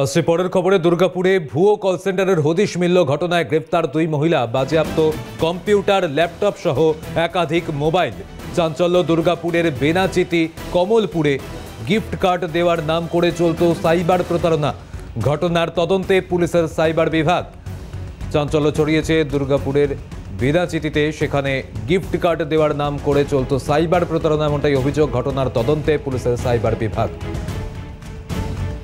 আসছে পরের খবরে দুর্গাপুরে ভুয়ো কল সেন্টারের হদিশ মিলল। ঘটনায় গ্রেফতার দুই মহিলা, বাজেয়াপ্ত কম্পিউটার, ল্যাপটপ সহ একাধিক মোবাইল। চাঞ্চল্য দুর্গাপুরের বেনাচিতি কমলপুরে গিফট কার্ড দেওয়ার নাম করে চলত সাইবার প্রতারণা। ঘটনার তদন্তে পুলিশের সাইবার বিভাগ। চাঞ্চল্য ছড়িয়েছে দুর্গাপুরের বেনাচিতিতে, সেখানে গিফট কার্ড দেওয়ার নাম করে চলত সাইবার প্রতারণা, এমনটাই অভিযোগ। ঘটনার তদন্তে পুলিশের সাইবার বিভাগ।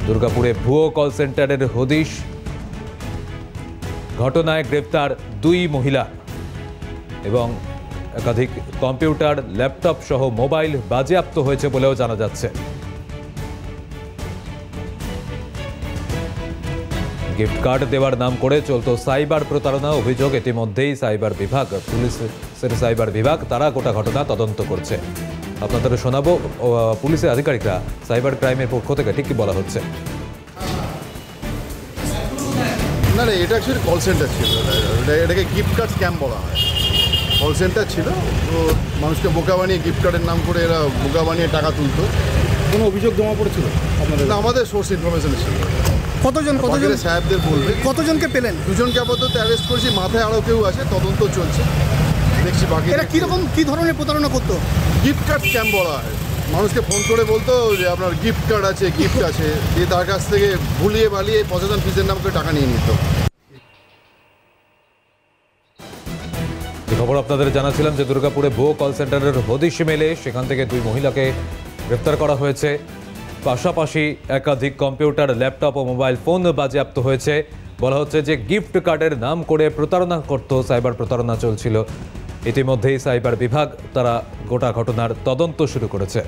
দুর্গাপুরে ভুয়ো কল সেন্টারের হদিশ, ঘটনায় গ্রেফতার দুই মহিলা এবং একাধিক কম্পিউটার, ল্যাপটপ সহ মোবাইল বাজেয়াপ্ত হয়েছে বলেও জানা যাচ্ছে। গিফট কার্ড দেওয়ার নাম করে চলত সাইবার প্রতারণা, অভিযোগ। ইতিমধ্যেই সাইবার বিভাগ, পুলিশের সাইবার বিভাগ, তারা গোটা ঘটনা তদন্ত করছে। আপনাদের শোনাবো পুলিশের আধিকারিকরা সাইবার ক্রাইমের পক্ষ থেকে ঠিক কি বলা হচ্ছে। না না, এটা অ্যাকচুয়ালি কল সেন্টার ছিল। এটাকে গিফট কার্ড স্ক্যাম বলা হয়। কল সেন্টার ছিল, তো মানুষকে বোকা বানিয়ে গিফট কার্ডের নাম করে এরা বোকা বানিয়ে টাকা তুলতো। কোনো অভিযোগ জমা পড়েছিল আপনাদের? না, আমাদের সোর্স ইনফরমেশন ছিল। কতজন সাহেবদের বলবে। কতজনকে পেলেন? দুজনকে আপাতত অ্যারেস্ট করেছি, মাথায় আরও কেউ আছে, তদন্ত চলছে, দেখছি বাকি। এরা কীরকম কী ধরনের প্রতারণা করতো? গিফট কার্ড স্ক্যাম বলা হয়। মানুষকে ফোন করে বলতো যে আপনার গিফট কার্ড আছে, গিফট আছে, দিয়ে তার কাছ থেকে ভুলিয়ে বালিয়ে প্রশাসন ফিজের নাম করে টাকা নিয়ে নিত। খবর আপনাদের জানাছিলাম যে দুর্গাপুরে ভুয়ো কল সেন্টারের হদিশ মেলে, সেখান থেকে দুই মহিলাকে গ্রেফতার করা হয়েছে। পাশাপাশি একাধিক কম্পিউটার, ল্যাপটপ ও মোবাইল ফোন বাজেয়াপ্ত হয়েছে। বলা হচ্ছে যে গিফট কার্ডের নাম করে প্রতারণা করত, সাইবার প্রতারণা চলছিল। ইতিমধ্যেই সাইবার বিভাগ তারা গোটা ঘটনার তদন্ত শুরু করেছে।